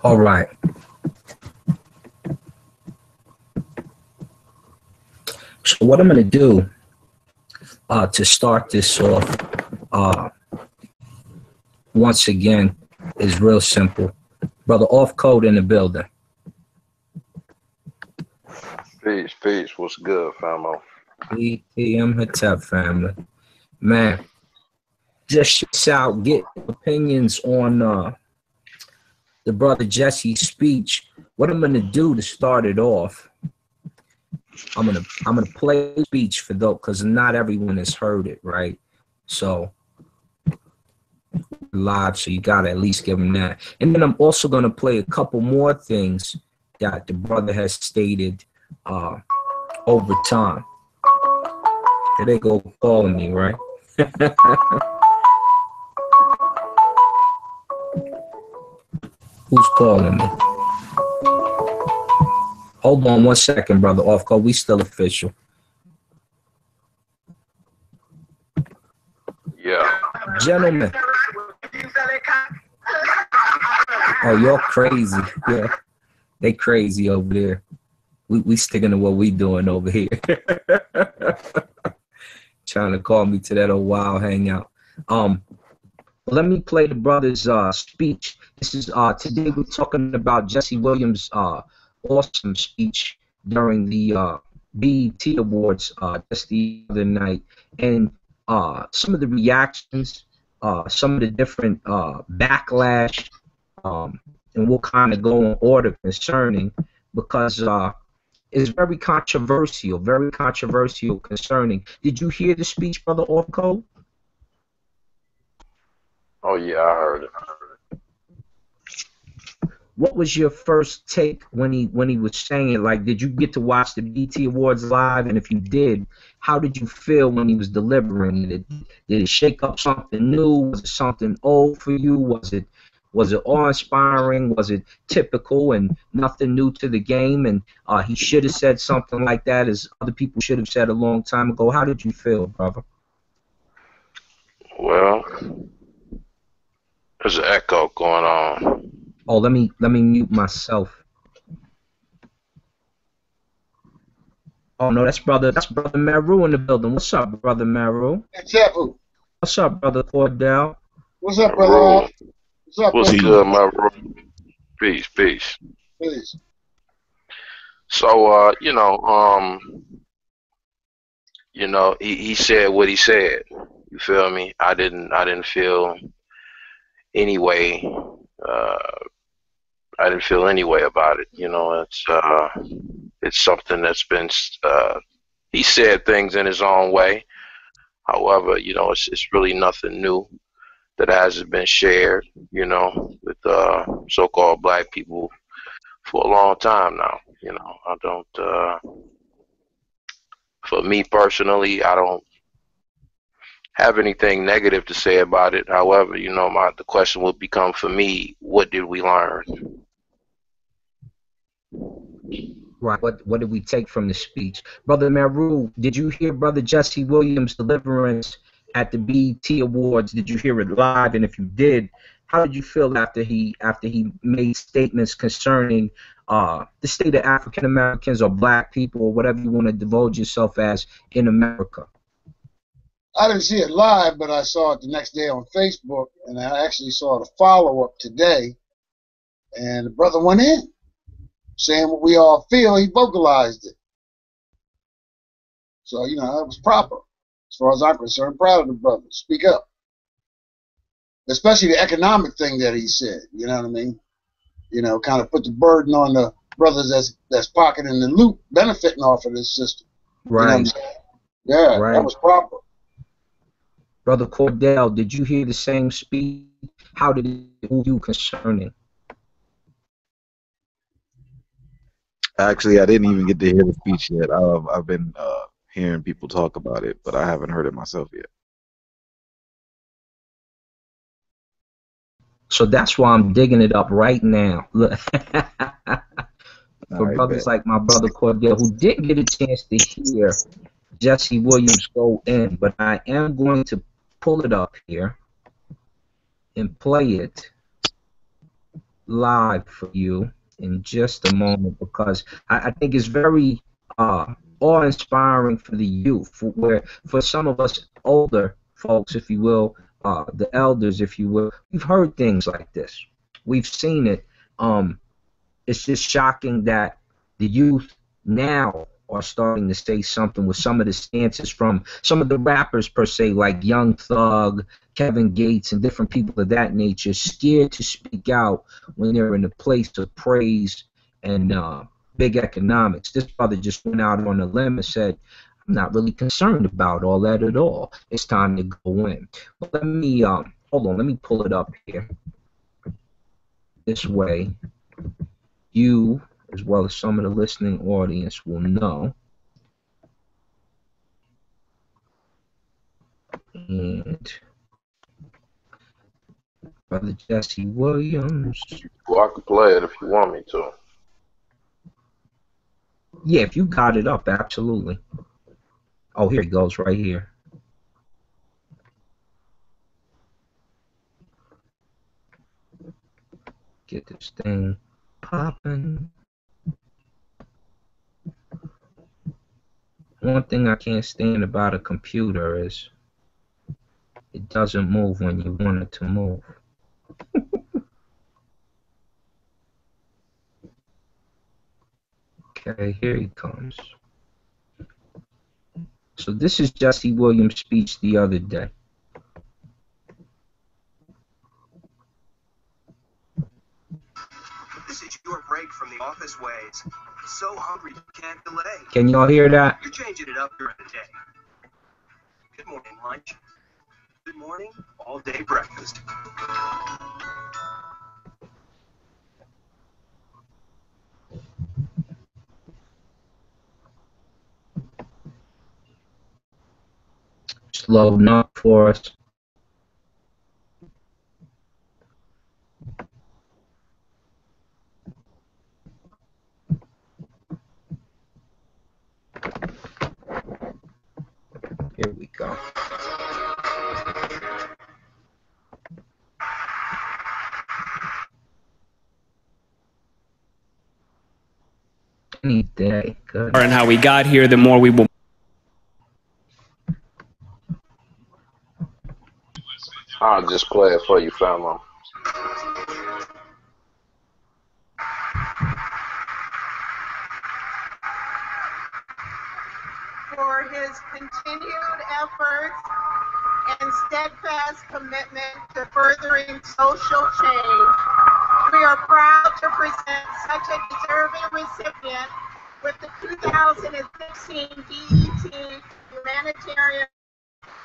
All right. So what I'm going to do to start this off, once again, is real simple. Brother Off Code in the building. Peace, peace. What's good, famo? EM Hatep family. Man, just shout, get opinions on the brother Jesse's speech. What I'm gonna do to start it off, I'm gonna play the speech for those, because not everyone has heard it, right? So live, so you gotta at least give them that. And then I'm also gonna play a couple more things that the brother has stated over time. Here they go calling me, right? Who's calling me? Hold on 1 second, brother. Off call. We still official. Yeah. Gentlemen. Oh, you're crazy. Yeah. They crazy over there. We sticking to what we doing over here. Trying to call me to that old wild hangout. Let me play the brother's speech. This is today we're talking about Jesse Williams' awesome speech during the BET Awards just the other night, and some of the reactions, some of the different backlash, and we'll kind of go in order concerning, because it's very controversial concerning. Did you hear the speech, brother Off Code? Oh yeah, I heard it. What was your first take when he was saying it? Like, did you get to watch the BET Awards live? And if you did, how did you feel when he was delivering it? Did it shake up something new? Was it something old for you? Was it awe-inspiring? Was it typical and nothing new to the game? And he should have said something like that, as other people should have said a long time ago. How did you feel, brother? Well, there's an echo going on. Oh, let me mute myself. Oh no, that's brother Maru in the building. What's up, brother Maru? What's up, brother Cordell? What's up, brother? What's up, What's good, my bro? Peace, peace. Peace. So he said what he said. You feel me? I didn't feel any way. I didn't feel any way about it. You know, it's something that's been. He said things in his own way. However, you know, it's really nothing new that hasn't been shared, you know, with so-called black people for a long time now. You know, I don't. For me personally, I don't have anything negative to say about it. However, you know, the question would become for me: what did we learn? Right. What did we take from the speech, brother Maru? Did you hear brother Jesse Williams' deliverance at the BET Awards? Did you hear it live? And if you did, how did you feel after he made statements concerning the state of African Americans or black people or whatever you want to divulge yourself as in America? I didn't see it live, but I saw it the next day on Facebook, and I actually saw the follow-up today. And the brother went in, saying what we all feel. He vocalized it. So, you know, that was proper. As far as I'm concerned, proud of the brother. Speak up. Especially the economic thing that he said, you know what I mean? You know, kind of put the burden on the brothers that's pocketing the loot, benefiting off of this system. Right. You know what I'm saying? Yeah, right. That was proper. Brother Cordell, did you hear the same speech? How did it move you concerning? Actually, I didn't even get to hear the speech yet. I've been hearing people talk about it, but I haven't heard it myself yet. So that's why I'm digging it up right now. Look, for Right, brothers bet. like my brother Cordell, who didn't get a chance to hear Jesse Williams go in, but I am going to pull it up here and play it live for you in just a moment, because I think it's very awe-inspiring for the youth, for some of us older folks, if you will, the elders, if you will. We've heard things like this. We've seen it. It's just shocking that the youth now are starting to say something with some of the stances from some of the rappers, per se, like Young Thug, Kevin Gates, and different people of that nature, scared to speak out when they're in a place of praise and big economics. This brother just went out on a limb and said, I'm not really concerned about all that at all. It's time to go in. But let me, hold on, let me pull it up here. This way, you, as well as some of the listening audience, will know. And Brother Jesse Williams. Well, I can play it if you want me to. Yeah, if you got it up, absolutely. Oh, here it goes, right here. Get this thing popping. One thing I can't stand about a computer is it doesn't move when you want it to move. Okay, here he comes. So this is Jesse Williams' speech the other day. This is your break from the office ways. So hungry you can't delay. Can y'all hear that? You're changing it up during the day. Good morning, lunch. Good morning, all day breakfast. Just loading up for us. Here we go. Any day. Good. And how we got here, the more we will. I'll just play it for you, famo. For his continued efforts and steadfast commitment to furthering social change. We are proud to present such a deserving recipient with the 2016 DET Humanitarian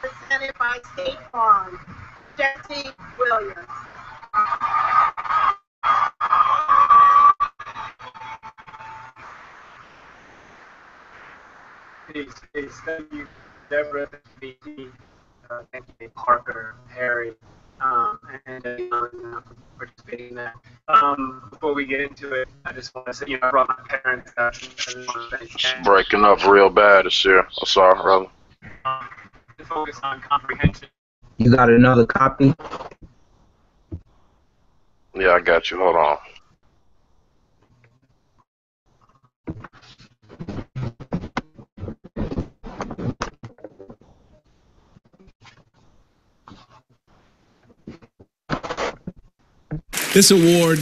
presented by State Farm, Jesse Williams. Thank you, Deborah, BT, thank you, Parker, Harry, and for participating in that. Before we get into it, I just want to say, I brought my parents out. It's breaking up real bad this year. I'm sorry, brother. To focus on comprehension. You got another copy? Yeah, I got you. Hold on. This award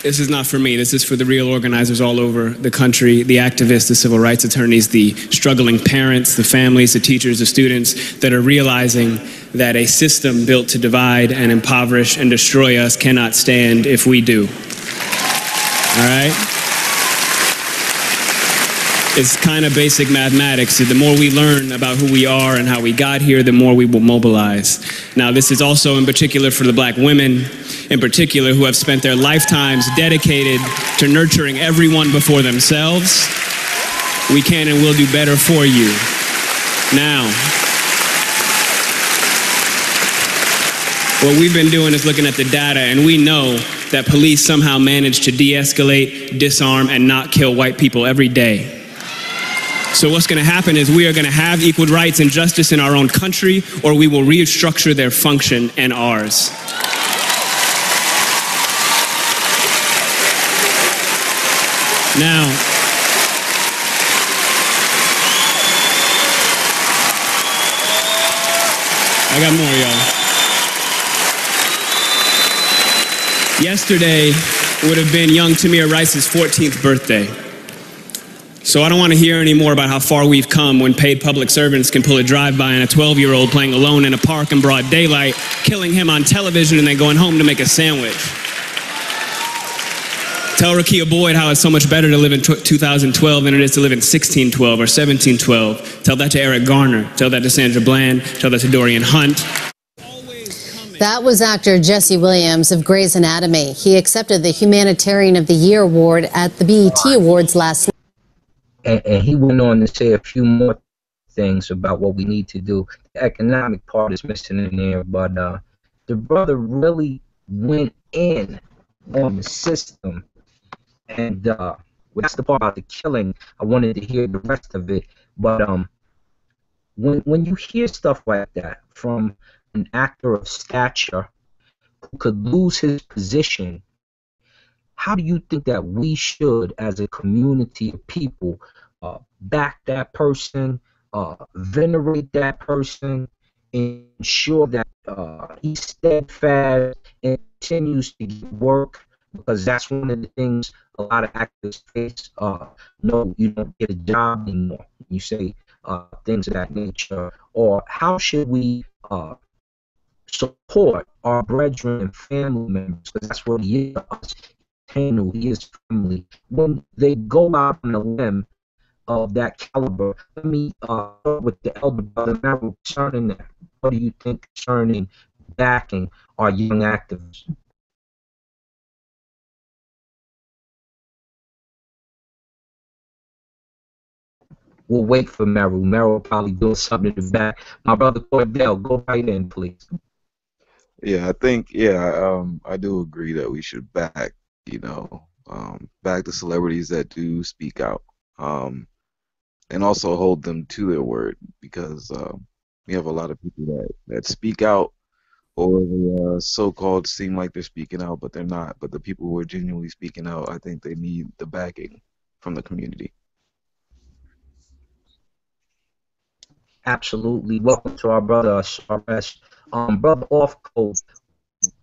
This is not for me. This is for the real organizers all over the country, the activists, the civil rights attorneys, the struggling parents, the families, the teachers, the students that are realizing that a system built to divide and impoverish and destroy us cannot stand if we do. All right? It's kind of basic mathematics. The more we learn about who we are and how we got here, the more we will mobilize. Now, this is also in particular for the black women, in particular, who have spent their lifetimes dedicated to nurturing everyone before themselves. We can and will do better for you. Now, what we've been doing is looking at the data, and we know that police somehow manage to de-escalate, disarm, and not kill white people every day. So what's going to happen is we are going to have equal rights and justice in our own country, or we will restructure their function and ours. Now, I got more, y'all. Yesterday would have been young Tamir Rice's 14th birthday. So I don't want to hear any more about how far we've come when paid public servants can pull a drive-by on a 12-year-old playing alone in a park in broad daylight, killing him on television, and then going home to make a sandwich. Tell Rakia Boyd how it's so much better to live in 2012 than it is to live in 1612 or 1712. Tell that to Eric Garner. Tell that to Sandra Bland. Tell that to Dorian Hunt. That was actor Jessie Williams of Grey's Anatomy. He accepted the Humanitarian of the Year award at the BET Awards last night. And he went on to say a few more things about what we need to do. The economic part is missing in there, but the brother really went in on the system. And that's the part about the killing. I wanted to hear the rest of it. But when you hear stuff like that from an actor of stature who could lose his position, how do you think that we should, as a community of people, back that person, venerate that person, ensure that he's steadfast and continues to get work? Because that's one of the things a lot of actors face. No, you don't get a job anymore. You say things of that nature. Or how should we support our brethren and family members? Because that's what he is to us. He is family. When they go out on a limb of that caliber, let me start with the elder brother Merrill concerning that. What do you think concerning backing our young activists? We'll wait for Merrill. Merrill probably doing something in the back. My brother Cordell, go right in, please. Yeah, I think, I do agree that we should back, back the celebrities that do speak out, and also hold them to their word, because we have a lot of people that speak out, or they so-called seem like they're speaking out, but they're not. But the people who are genuinely speaking out, I think they need the backing from the community. Absolutely. Welcome to our brother Suarez. Brother Off Code,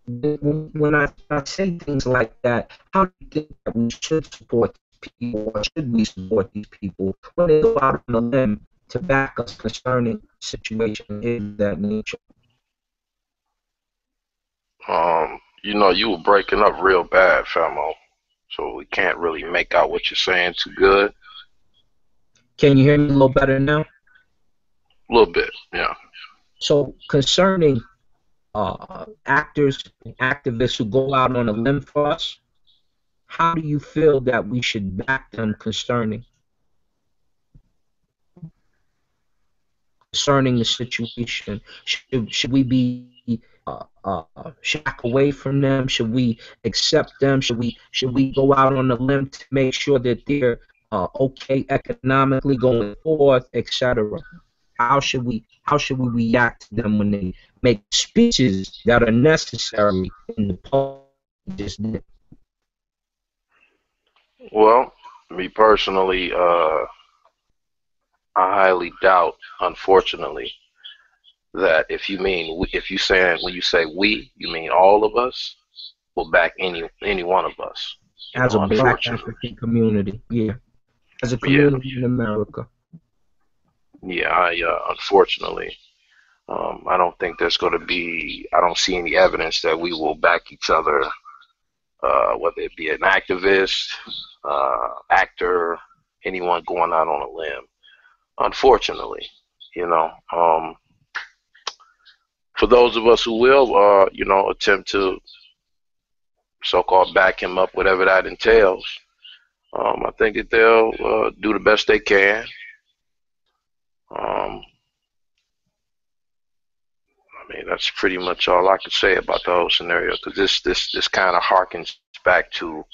when I say things like that, how do you think that we should support these people, or should we support these people when they go out on a limb to back us concerning situation of that nature? You were breaking up real bad, Famo, so we can't really make out what you're saying too good. Can you hear me a little better now? A little bit, yeah. So concerning actors and activists who go out on a limb for us, how do you feel that we should back them concerning the situation? Should we be back away from them? Should we accept them? Should we go out on a limb to make sure that they're okay economically going forth, etc.? How should we react to them when they make speeches that are necessary in the public? Just did? Well, me personally, I highly doubt, unfortunately, that when you say we, you mean all of us, will back any one of us. As a black unfortunately. African community, yeah, as a Yeah, community in America. yeah, unfortunately, I don't think there's going to be, I don't see any evidence that we will back each other, whether it be an activist, actor, anyone going out on a limb. Unfortunately, you know, for those of us who will, attempt to so-called back him up, whatever that entails, I think that they'll do the best they can. Um, I mean, that's pretty much all I could say about the whole scenario, because this kind of harkens back to,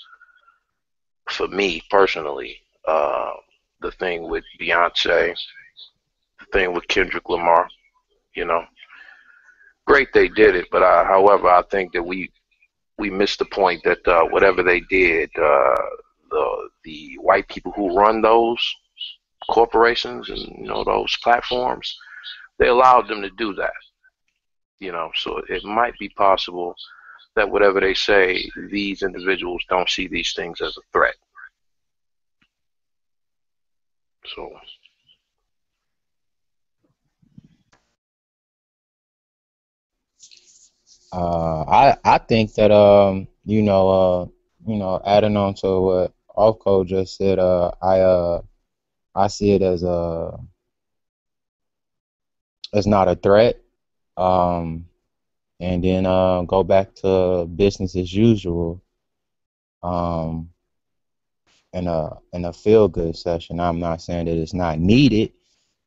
for me personally, the thing with Beyonce, the thing with Kendrick Lamar. You know, great they did it, but however, I think that we missed the point that whatever they did, the white people who run those corporations and those platforms, they allowed them to do that. So it might be possible that whatever they say, these individuals don't see these things as a threat. So I think that adding on to what Offco just said, I see it as not a threat. And then go back to business as usual. In a feel good session. I'm not saying that it's not needed,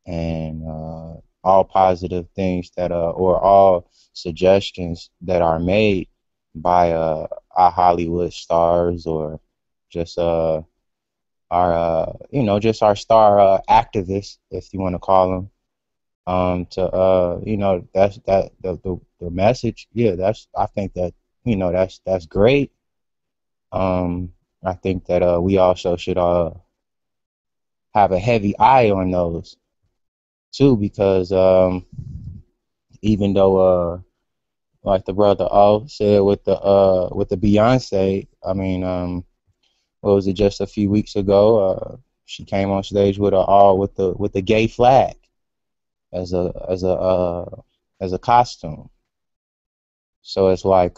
and all positive things that or all suggestions that are made by our Hollywood stars, or just our just our star activists, if you want to call them, that's the message. Yeah, I think that that's great. I think that we also should have a heavy eye on those too, because even though like the brother O said with the Beyonce, I mean, what was it, just a few weeks ago? She came on stage with with the gay flag as a costume. So it's like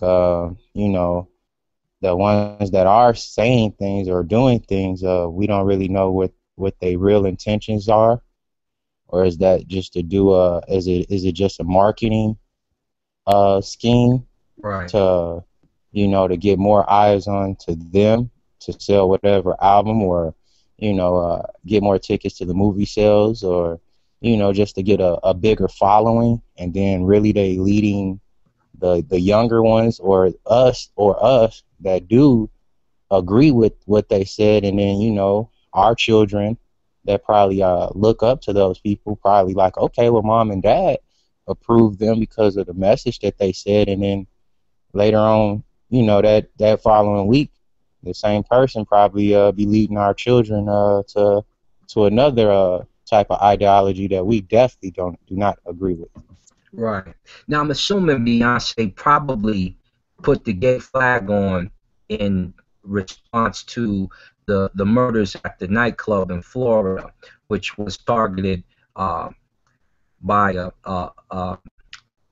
the ones that are saying things or doing things, we don't really know what their real intentions are, or is that just to do is it just a marketing scheme Right. to to get more eyes on to them, to sell whatever album, or get more tickets to the movie sales, or just to get a bigger following, and then really they leading the younger ones, or us that do agree with what they said, and then our children that probably look up to those people, probably like, okay, well, mom and dad approved them because of the message that they said, and then later on, that following week, the same person probably be leading our children to another type of ideology that we definitely do not agree with. Right. Now I'm assuming Beyonce probably put the gay flag on in response to the murders at the nightclub in Florida, which was targeted by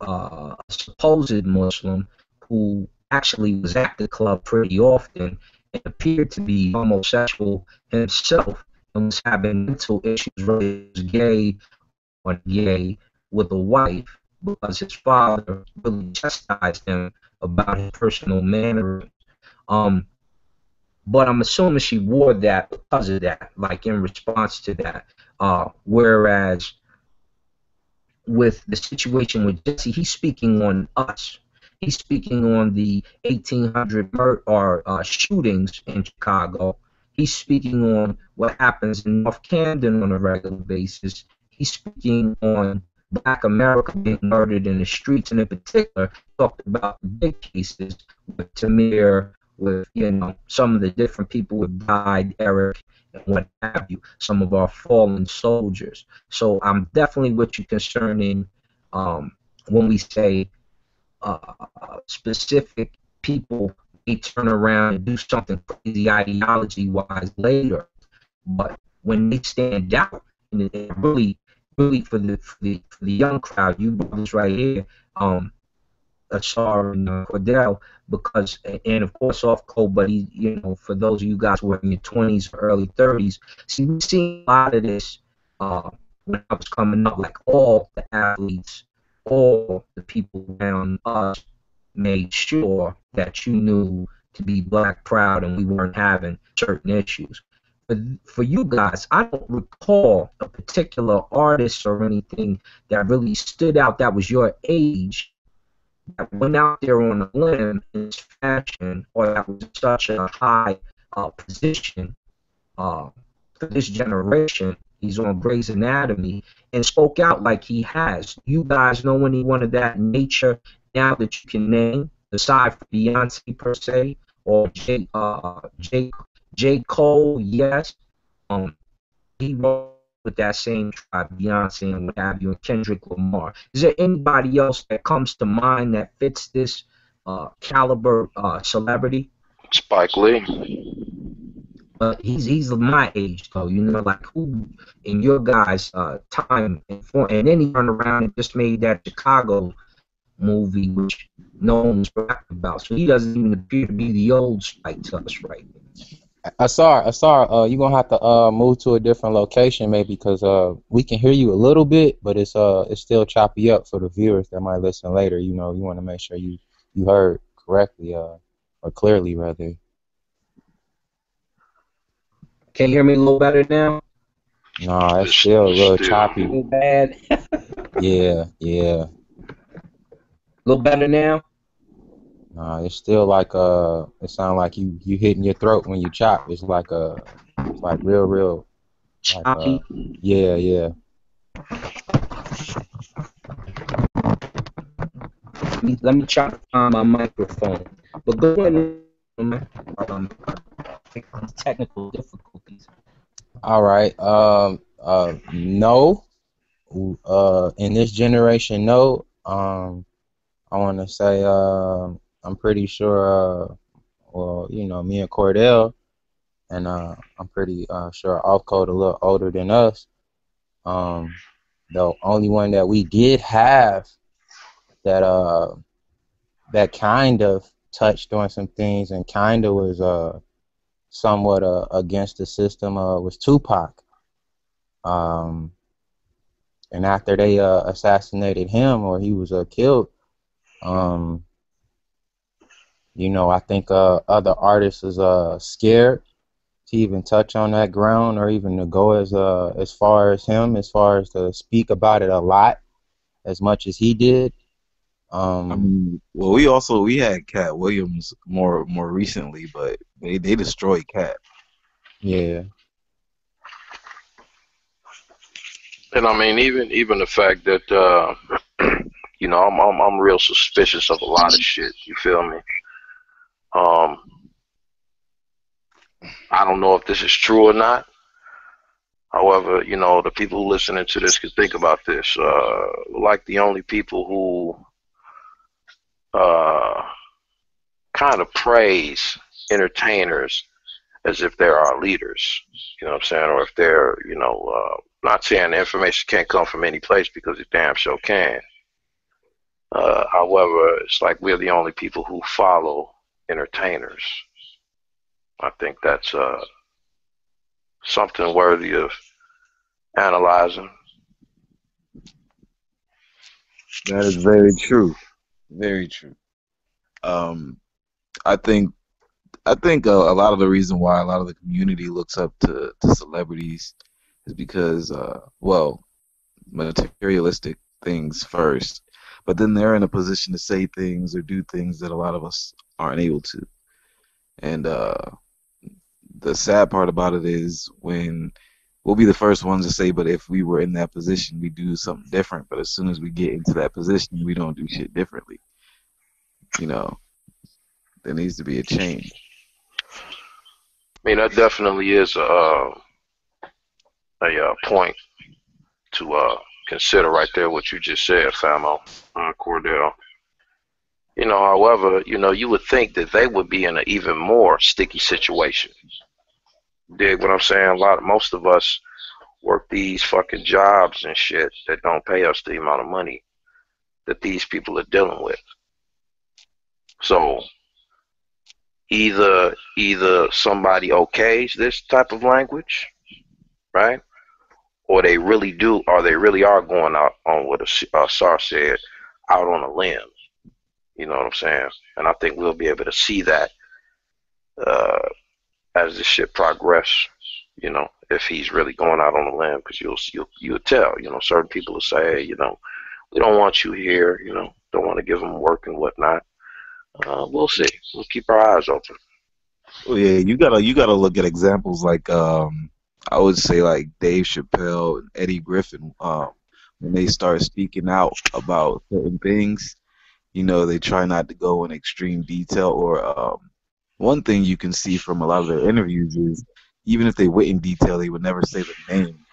a supposed Muslim who actually was at the club pretty often and appeared to be homosexual himself and was having mental issues, whether he was gay or gay, with a wife, because his father really chastised him about his personal mannerisms. Um, but I'm assuming she wore that because of that, like in response to that. Whereas with the situation with Jesse, he's speaking on us. He's speaking on the 1,800 shootings in Chicago. He's speaking on what happens in North Camden on a regular basis. He's speaking on Black America being murdered in the streets, and in particular, talked about the big cases with Tamir, with some of the different people who have died, Eric, and what have you, some of our fallen soldiers. So I'm definitely with you concerning when we say specific people may turn around and do something crazy ideology-wise later. But when they stand out, and it really, really for the young crowd, you brothers right here, Ashar and Cordell, because, and of course off code, but he, for those of you guys who are in your 20s or early 30s, see, we've seen a lot of this when I was coming up. Like, all the athletes, all the people around us made sure that you knew to be black proud, and we weren't having certain issues. But for you guys, I don't recall a particular artist or anything that really stood out that was your age, that went out there on a limb in its fashion, or that was such a high position for this generation. He's on Grey's Anatomy and spoke out like he has. You guys know anyone of that nature now that you can name, aside from Beyonce per se, or J. Cole? Yes. He wrote with that same tribe, Beyonce and what have you, and Kendrick Lamar. Is there anybody else that comes to mind that fits this caliber celebrity? Spike Lee. But he's my age though, like who in your guys' time and then he turned around and just made that Chicago movie, which no one's rapped about. So he doesn't even appear to be the old Spike to us right now. Asar, you're gonna have to move to a different location maybe, because we can hear you a little bit, but it's still choppy up for the viewers that might listen later. You want to make sure you heard correctly or clearly rather. Can you hear me a little better now? No, it's still a little choppy. A little bad. Yeah. A little better now? No, it's still like it sounds like you hitting your throat when you chop. It's like real choppy. Yeah. Let me try to find my microphone. But go ahead. Technical difficulties. All right. No. In this generation, no. I want to say I'm pretty sure. Well, me and Cordell, and I'm pretty sure Off Code a little older than us. The only one that we did have that that kind of touched on some things and kind of was somewhat against the system was Tupac. And after they assassinated him, or he was killed, I think other artists was scared to even touch on that ground, or even to go as far as him, as far as to speak about it a lot, as much as he did. Well, we had Cat Williams more recently, but they destroyed Cat. Yeah. And I mean, even the fact that I'm real suspicious of a lot of shit. You feel me? I don't know if this is true or not. However, the people listening to this can think about this. Like the only people who kind of praise entertainers as if they're our leaders, you know what I'm saying? Or if they're, not saying the information can't come from any place, because it damn sure can. However, it's like we're the only people who follow entertainers. I think that's something worthy of analyzing. That is very true. Very true. I think a lot of the reason why a lot of the community looks up to celebrities is because, materialistic things first, but then they're in a position to say things or do things that a lot of us aren't able to. And the sad part about it is when we'll be the first ones to say, but if we were in that position, we do something different. But as soon as we get into that position, we don't do shit differently. There needs to be a change. I mean, that definitely is a point to consider right there, what you just said, Famo, Cordell. You know, however, you know, you would think that they would be in an even more sticky situation. Dig what I'm saying? Most of us work these fucking jobs and shit that don't pay us the amount of money that these people are dealing with. So either somebody okays this type of language, right? Or they really do, or they really are going out on what Sar said, out on a limb. You know what I'm saying? And I think we'll be able to see that uh, as this shit progress. You know, if he's really going out on a limb, because you'll tell. You know, certain people will say, hey, you know, we don't want you here. You know, don't want to give them work and whatnot. We'll see. We'll keep our eyes open. Well, yeah, you gotta look at examples like I would say like Dave Chappelle and Eddie Griffin when they start speaking out about certain things. You know, they try not to go in extreme detail. Or one thing you can see from a lot of their interviews is even if they went in detail, they would never say the name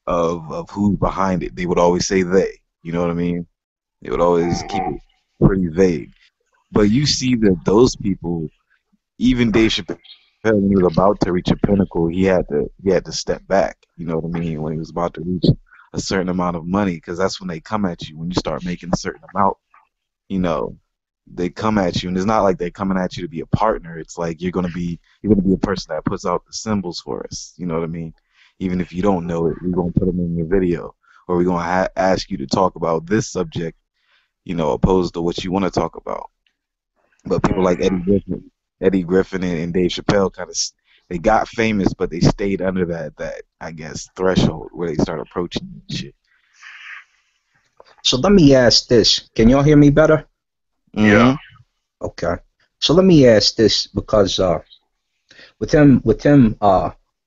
of who's behind it. They would always say they. You know what I mean? They would always keep it pretty vague. But you see that those people, even Dave Chappelle, when he was about to reach a pinnacle, he had to step back. You know what I mean? When he was about to reach a certain amount of money, because that's when they come at you. When you start making a certain amount, you know, they come at you, and it's not like they're coming at you to be a partner. It's like you're gonna be a person that puts out the symbols for us. You know what I mean? Even if you don't know it, we're gonna put them in your video, or we're gonna ask you to talk about this subject, opposed to what you want to talk about. But people like Eddie Griffin and Dave Chappelle they got famous, but they stayed under that I guess threshold where they start approaching shit. So let me ask this. Can y'all hear me better? Yeah. Okay. So let me ask this, because with him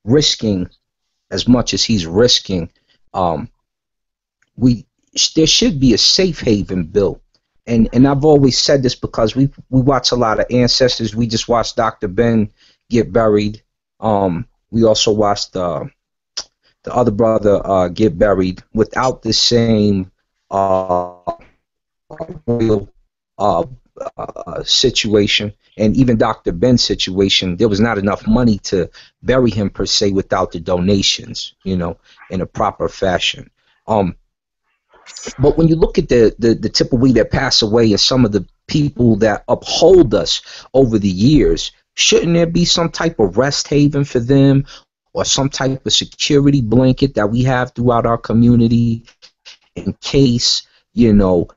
risking as much as he's risking, there should be a safe haven bill. And I've always said this because we watch a lot of ancestors. We just watched Dr. Ben get buried. We also watched the other brother get buried without the same royal situation. And even Dr. Ben's situation, there was not enough money to bury him per se without the donations, in a proper fashion. But when you look at the Tipperary that pass away and some of the people that uphold us over the years, shouldn't there be some type of rest haven for them, or some type of security blanket that we have throughout our community in case,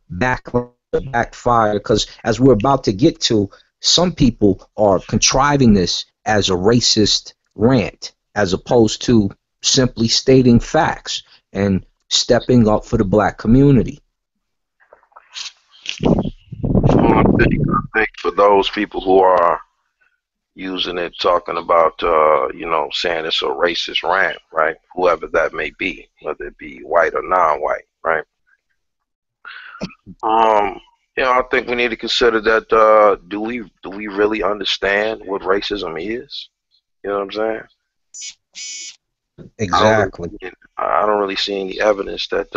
backfire? Because as we're about to get to, some people are contriving this as a racist rant as opposed to simply stating facts and stepping up for the black community. Well, I think for those people who are using it, talking about, saying it's a racist rant, right? Whoever that may be, whether it be white or non-white, right? I think we need to consider that. Do we really understand what racism is? You know what I'm saying? Exactly. I don't really see any evidence that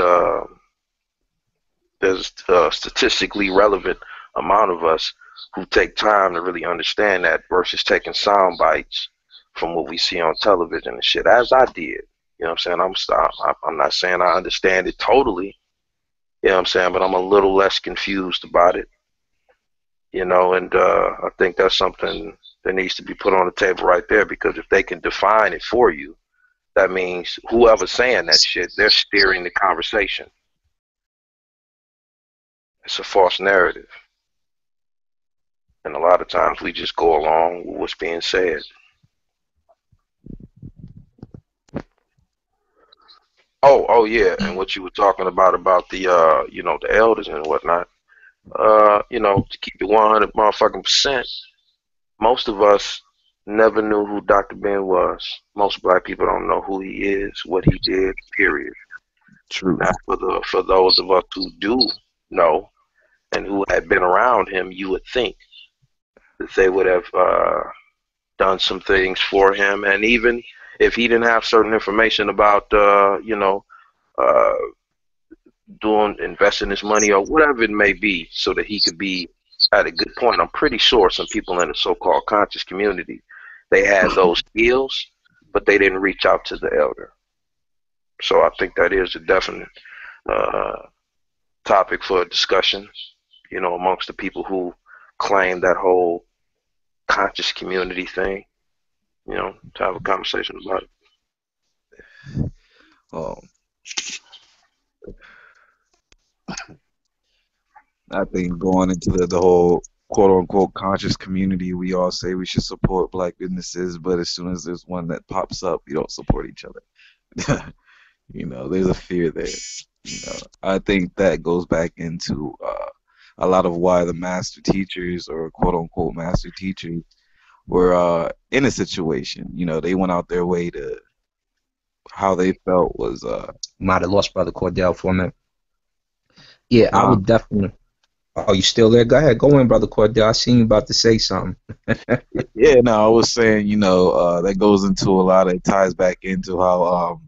there's a statistically relevant amount of us who take time to really understand that versus taking sound bites from what we see on television and shit, as I did. You know what I'm saying? I'm not saying I understand it totally. You know what I'm saying? But I'm a little less confused about it. And I think that's something that needs to be put on the table right there, because if they can define it for you, that means whoever's saying that shit, they're steering the conversation. It's a false narrative. And a lot of times we just go along with what's being said. Oh yeah, and what you were talking about the the elders and whatnot. To keep it 100 motherfucking percent, most of us never knew who Dr. Ben was. Most black people don't know who he is, what he did, period. True. Now, for those of us who do know and who had been around him, you would think that they would have done some things for him. And even if he didn't have certain information about, investing his money or whatever it may be, so that he could be had a good point. I'm pretty sure some people in the so-called conscious community, they had those skills, but they didn't reach out to the elder. So I think that is a definite topic for discussion, amongst the people who claim that whole conscious community thing, to have a conversation about it. Um, I think going into the whole quote unquote conscious community, we all say we should support black businesses, but as soon as there's one that pops up, we don't support each other. There's a fear there. I think that goes back into a lot of why the master teachers or quote unquote master teachers were in a situation. They went out their way to how they felt was Might have lost Brother Cordell for a minute. Yeah, I would definitely. Oh, you still there? Go ahead. Go in, Brother Cordell. I seen you about to say something. Yeah, no, I was saying, that goes into a lot of, it ties back into how,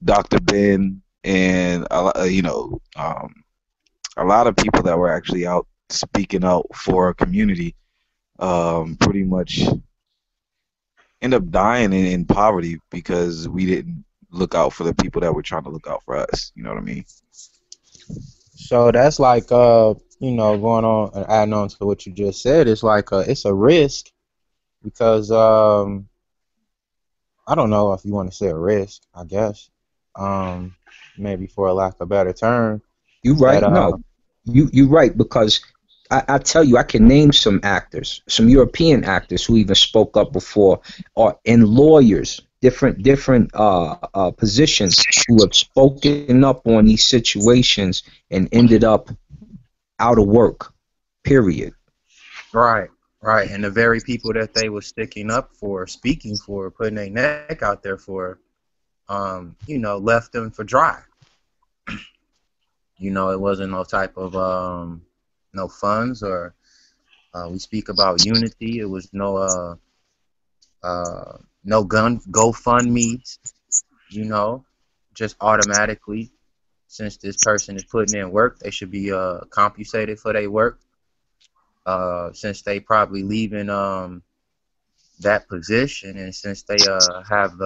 Dr. Ben and, a lot of people that were actually out speaking out for our community pretty much end up dying in poverty because we didn't look out for the people that were trying to look out for us. You know what I mean? So that's like, going on and adding on to what you just said, it's like it's a risk because I don't know if you want to say a risk, I guess, maybe for a lack of a better term. You right? No, you right, because I tell you, I can name some actors, some European actors who even spoke up before, and lawyers, different positions who have spoken up on these situations and ended up out of work. Period. Right. And the very people that they were sticking up for, speaking for, putting their neck out there for, left them for dry. It wasn't no type of no funds or we speak about unity. It was no gun GoFundMes, just automatically. Since this person is putting in work, they should be compensated for their work. Since they probably leaving that position, and since they have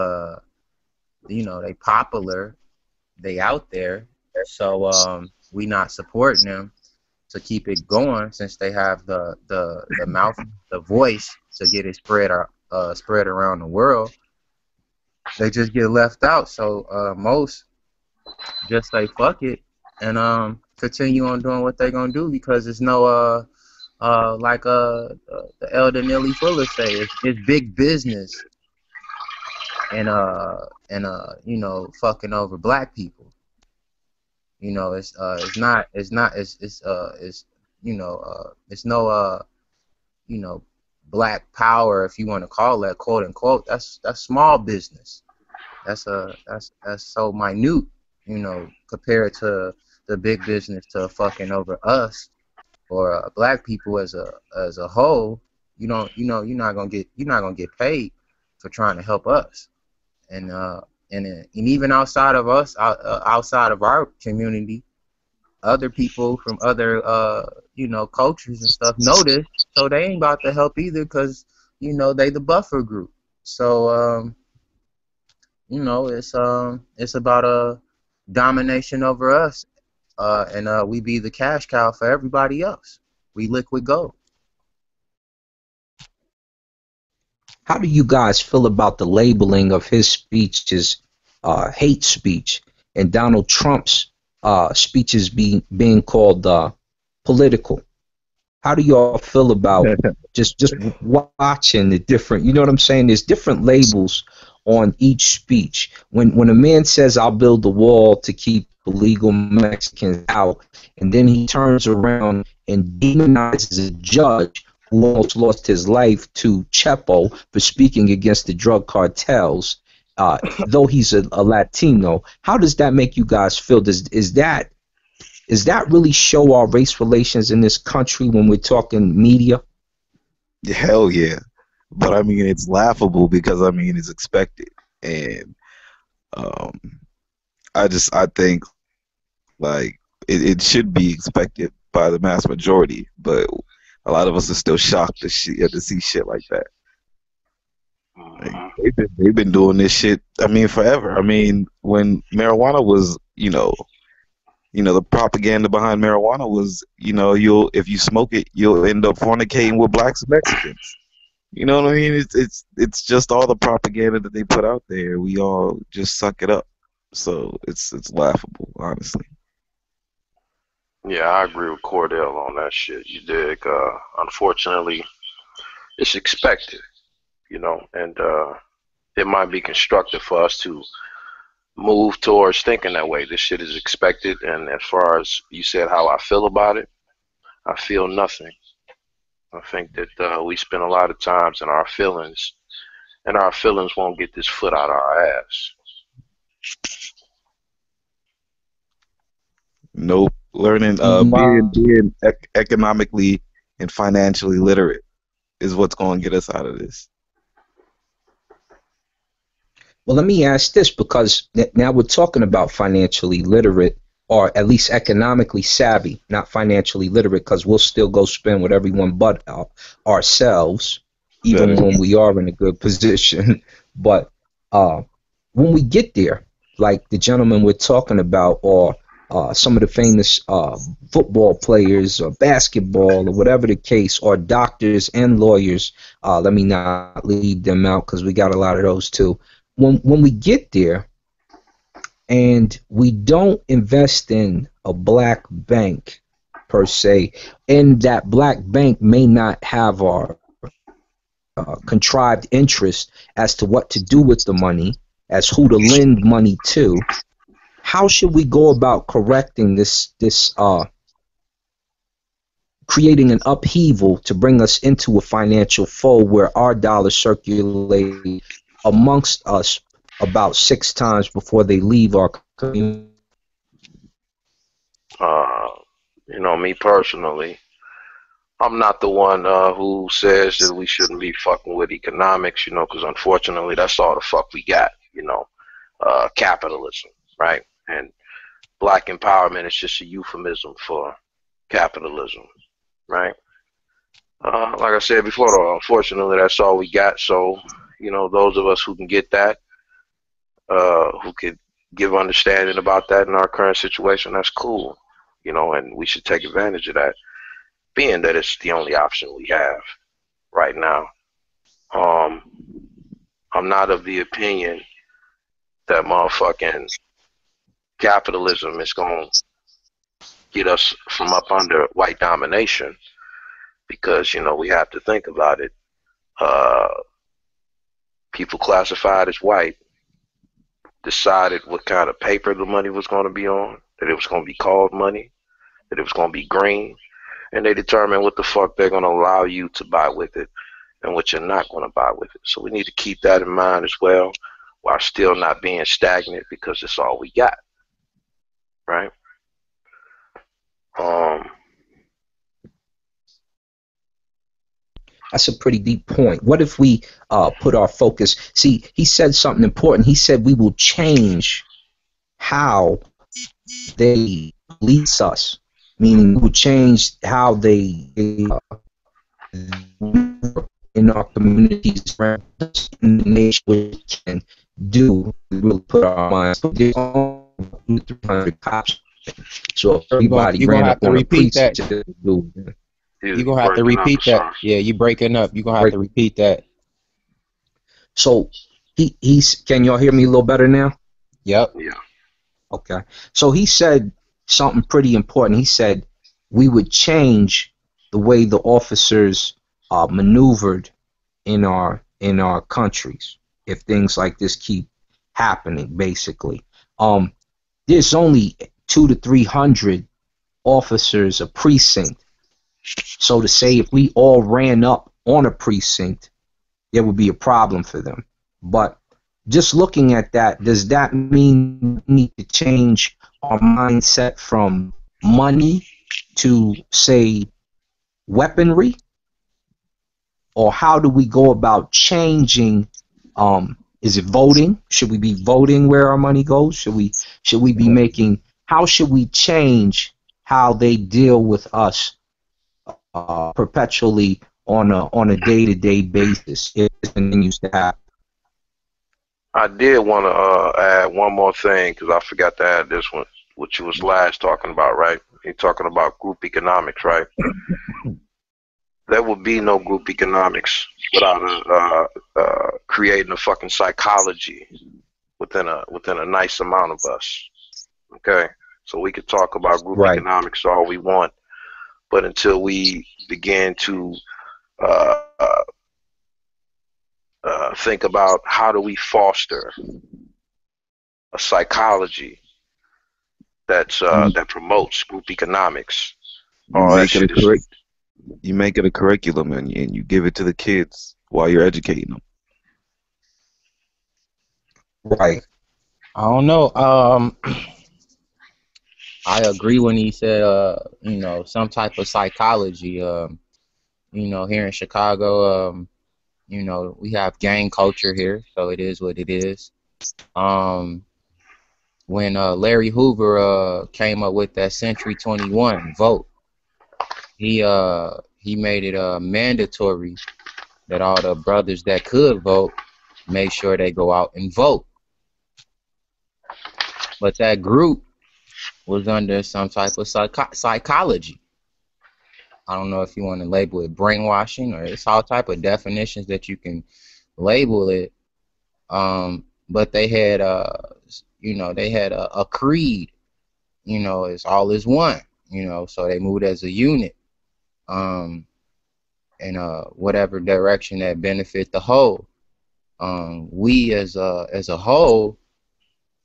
they popular, they out there. So we not supporting them to keep it going, since they have the mouth, the voice to get it spread around the world. They just get left out. So most just say fuck it and continue on doing what they're gonna do, because there's no like the elder Nelly Fuller say, it's big business and fucking over black people. It's no black power, if you want to call that, quote unquote. That's small business. That's so minute, compared to the big business to fucking over us or black people as a whole. You're not gonna get paid for trying to help us, and even outside of us, outside of our community, other people from other cultures and stuff know this, so they ain't about to help either, because they the buffer group. So it's about a domination over us, and we be the cash cow for everybody else. We liquid gold. How do you guys feel about the labeling of his speech as hate speech, and Donald Trump's speeches being called political? How do y'all feel about just watching the different? You know what I'm saying? There's different labels on each speech. When a man says, "I'll build the wall to keep illegal Mexicans out," and then he turns around and demonizes a judge who almost lost his life to Chepo for speaking against the drug cartels, though he's a Latino. How does that make you guys feel? Is that really show our race relations in this country when we're talking media? Hell yeah. But I mean, it's laughable because I mean, it's expected. And I think like it should be expected by the mass majority, but a lot of us are still shocked to see shit like that. Like, they've been doing this shit. I mean, forever. I mean, when marijuana was, the propaganda behind marijuana was, if you smoke it, you'll end up fornicating with blacks and Mexicans. You know what I mean? It's just all the propaganda that they put out there. We all just suck it up. So it's laughable, honestly. Yeah, I agree with Cordell on that shit. You dig? Unfortunately, it's expected, and it might be constructive for us to move towards thinking that way. This shit is expected, and as far as you said how I feel about it, I feel nothing. I think that we spend a lot of times in our feelings, and our feelings won't get this foot out our ass. Nope. Learning, being economically and financially literate is what's going to get us out of this. Well, let me ask this, because now we're talking about financially literate, or at least economically savvy, not financially literate, because we'll still go spend with everyone but ourselves, even when we are in a good position. But when we get there, like the gentleman we're talking about, or some of the famous football players or basketball or whatever the case, or doctors and lawyers, let me not leave them out because we got a lot of those too. When we get there and we don't invest in a black bank per se, and that black bank may not have our contrived interest as to what to do with the money, as who to lend money to, how should we go about correcting this creating an upheaval to bring us into a financial fold where our dollars circulate amongst us about 6 times before they leave our community? Me personally, I'm not the one who says that we shouldn't be fucking with economics, because unfortunately that's all the fuck we got, capitalism, right? And black empowerment is just a euphemism for capitalism, right? Like I said before, though, unfortunately that's all we got. So, those of us who can get that, who could give understanding about that in our current situation, that's cool, and we should take advantage of that, being that it's the only option we have right now. I'm not of the opinion that motherfucking capitalism is going to get us from up under white domination, because, we have to think about it. People classified as white decided what kind of paper the money was going to be on, that it was going to be called money, that it was going to be green, and they determine what the fuck they're going to allow you to buy with it and what you're not going to buy with it. So we need to keep that in mind as well, while still not being stagnant, because it's all we got, right? That's a pretty deep point. What if we put our focus? See, he said something important. He said we will change how they police us, meaning we will change how they in our communities, in the nation, we can do. We really put our minds. There's only 300 cops, so if everybody ran up on a precinct, you're going to have to repeat that. Yeah, you're breaking up. You're going to have to repeat that. So, he's. Can y'all hear me a little better now? Yep. Yeah. Okay. So, he said something pretty important. He said we would change the way the officers maneuvered in our countries if things like this keep happening, basically. There's only 200 to 300 officers a precinct. So to say, if we all ran up on a precinct, there would be a problem for them. But just looking at that, does that mean we need to change our mindset from money to, say, weaponry? Or how do we go about changing? Is it voting? Should we be voting where our money goes? Should we be making? How should we change how they deal with us perpetually on a day-to-day basis. It continues to happen. I did want to add one more thing because I forgot to add this one, which you was last talking about, right? You're talking about group economics, right? There would be no group economics without creating a fucking psychology within a nice amount of us. Okay, so we could talk about group economics all we want, but until we begin to think about how do we foster a psychology that's that promotes group economics. You make it a curriculum and you give it to the kids while you're educating them. Right. I don't know. I agree when he said, you know, some type of psychology. You know, here in Chicago, you know, we have gang culture here, so it is what it is. When Larry Hoover came up with that Century 21 vote, he made it mandatory that all the brothers that could vote make sure they go out and vote. But that group was under some type of psychology. I don't know if you want to label it brainwashing or it's all type of definitions that you can label it. But they had you know, they had a creed, you know, it's all is one, you know, so they moved as a unit, in whatever direction that benefit the whole. We as a whole,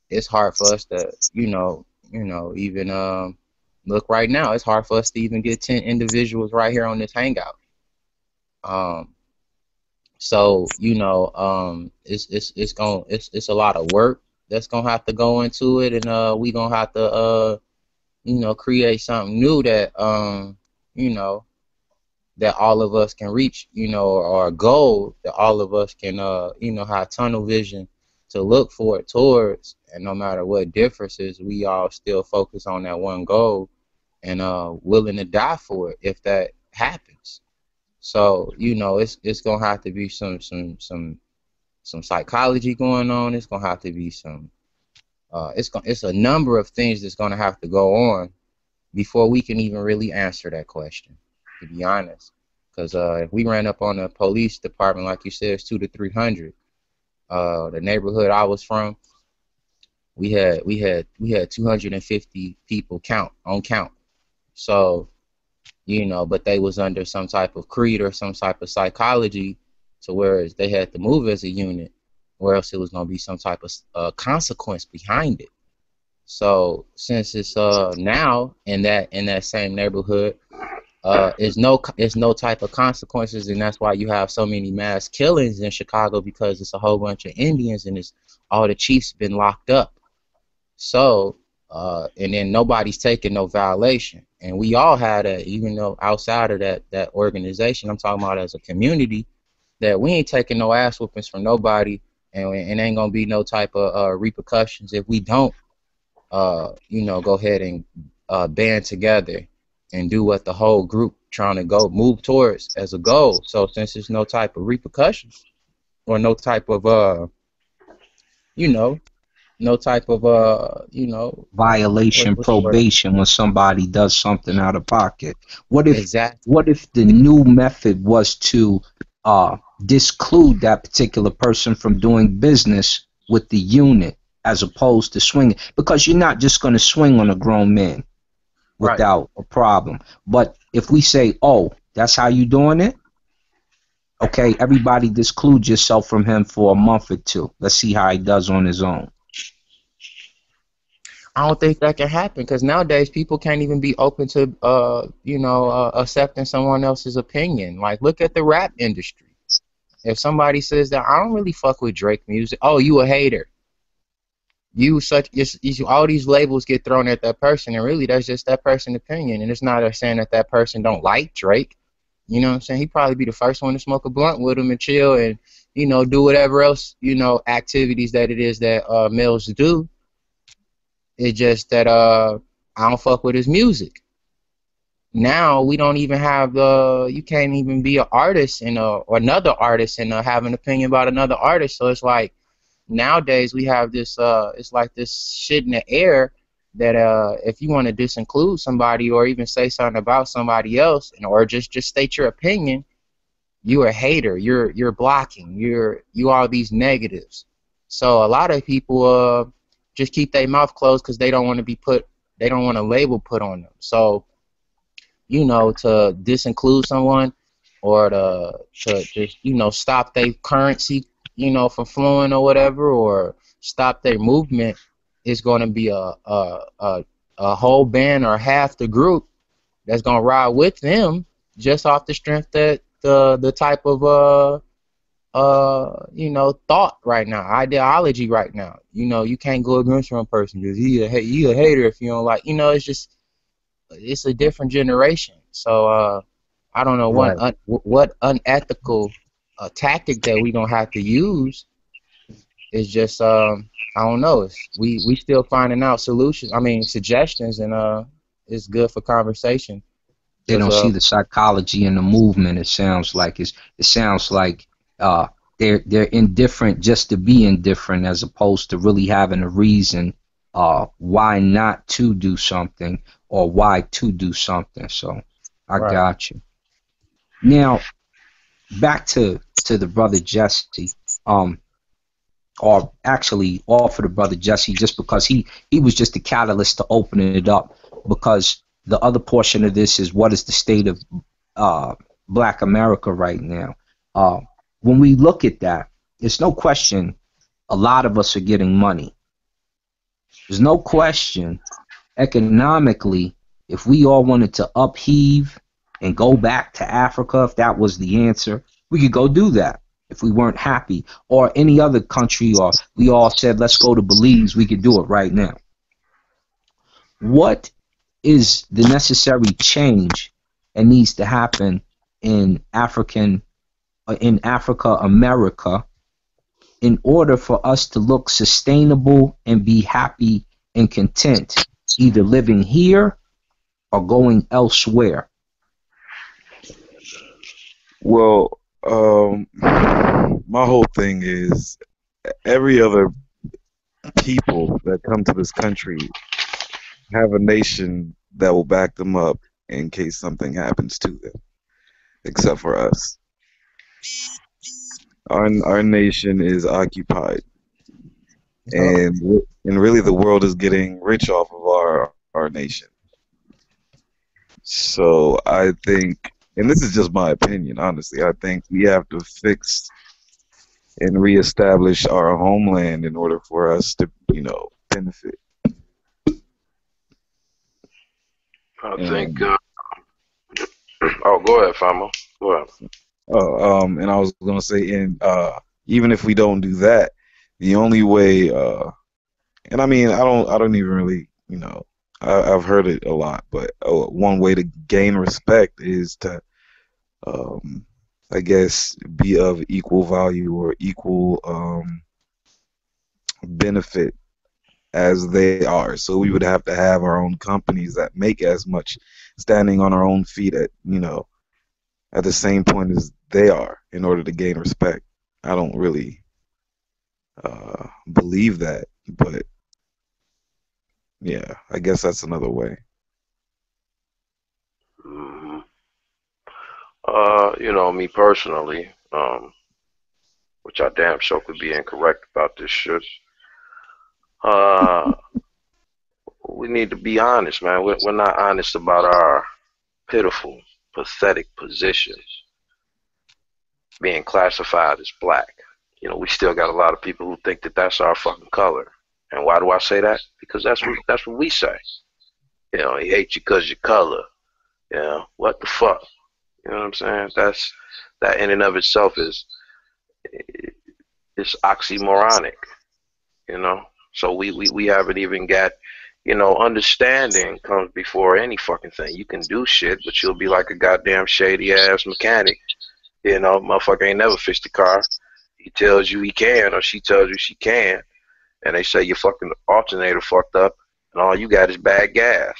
it's hard for us to, you know, even look right now, it's hard for us to even get 10 individuals right here on this hangout. So, you know, it's a lot of work that's gonna have to go into it, and we gonna have to you know, create something new that you know, that all of us can reach, you know, or a goal that all of us can you know, have tunnel vision to look forward towards, and no matter what differences, we all still focus on that one goal and willing to die for it if that happens. So, you know, it's gonna have to be some psychology going on. It's gonna have to be some it's a number of things that's gonna have to go on before we can even really answer that question, to be honest. Because if we ran up on the police department, like you said, it's 200 to 300. The neighborhood I was from, we had 250 people on count. So, you know, but they was under some type of creed or some type of psychology, to where they had to move as a unit, or else it was gonna be some type of consequence behind it. So since it's now in that same neighborhood, it's no type of consequences, and that's why you have so many mass killings in Chicago, because it's a whole bunch of Indians and it's all the chiefs been locked up. So and then nobody's taking no violation, and we all had a, even though outside of that organization, I'm talking about as a community, that we ain't taking no ass whoopings from nobody, and ain't gonna be no type of repercussions if we don't you know, go ahead and band together and do what the whole group trying to move towards as a goal. So since there's no type of repercussions or no type of you know, no type of you know, Violation, what's the word? probation when somebody does something out of pocket. What if Exactly. what if the new method was to disclude that particular person from doing business with the unit, as opposed to swinging? Because you're not just going to swing on a grown man without a problem. But if we say, oh, that's how you doing it? Okay, everybody disclude yourself from him for a month or two. Let's see how he does on his own. I don't think that can happen, because nowadays people can't even be open to you know, accepting someone else's opinion. Like, look at the rap industry. If somebody says that I don't really fuck with Drake music, oh, you a hater. All these labels get thrown at that person, and really that's just that person's opinion, and it's not saying that person don't like Drake. You know what I'm saying? He'd probably be the first one to smoke a blunt with him and chill and, you know, do whatever else, you know, activities that it is that males do. It's just that I don't fuck with his music. now we don't even have you can't even be an artist and or another artist and have an opinion about another artist. So it's like nowadays we have this it's like this shit in the air that if you want to disinclude somebody or even say something about somebody else or just state your opinion, you're a hater, you're blocking, you are these negatives. So a lot of people just keep their mouth closed because they don't want a label put on them. So to disinclude someone or to just stop their currency from flowing or whatever, or stop their movement, is going to be a whole band or half the group that's going to ride with them just off the strength that the type of thought right now, ideology right now. You can't go against one person because he a hater if you don't like. It's a different generation. So I don't know what unethical tactic that we don't have to use. Is just I don't know. We still finding out solutions. I mean suggestions, and it's good for conversation. They don't see the psychology in the movement. It sounds like they're indifferent just to be indifferent, as opposed to really having a reason why not to do something or why to do something. So I got you. Now back to the brother Jesse, or actually all for the brother Jesse, just because he was just the catalyst to open it up, because the other portion of this is what is the state of Black America right now. When we look at that, there's no question a lot of us are getting money. There's no question economically, if we all wanted to upheave and go back to Africa, if that was the answer, we could go do that. If we weren't happy, or any other country, or we all said let's go to Belize, we could do it right now. What is the necessary change that needs to happen in Africa, America, in order for us to look sustainable and be happy and content, either living here or going elsewhere? Well, my whole thing is every other people that come to this country have a nation that will back them up in case something happens to them, except for us. Our nation is occupied, and really the world is getting rich off of our nation. So I think, and this is just my opinion, honestly, I think we have to fix and reestablish our homeland in order for us to, benefit. I think. Oh, go ahead, Famo. Go ahead. And I was gonna say, and even if we don't do that, the only way, and I mean, I don't even really, I've heard it a lot, but one way to gain respect is to, I guess, be of equal value or equal benefit as they are. So we would have to have our own companies that make as much, standing on our own feet at the same point as they are, in order to gain respect. I don't really believe that, but yeah, I guess that's another way. Mm-hmm. Me personally, which I damn sure could be incorrect about this shit. We need to be honest, man. We're not honest about our pitiful, pathetic positions being classified as black. We still got a lot of people who think that that's our fucking color. And why do I say that? Because that's what we say. He hates you because your color. What the fuck? You know what I'm saying? That in and of itself is oxymoronic. So we haven't even got, understanding comes before any fucking thing. You can do shit, but you'll be like a goddamn shady ass mechanic. Motherfucker ain't never fixed the car. He tells you he can, or she tells you she can, and they say your fucking alternator fucked up, and all you got is bad gas.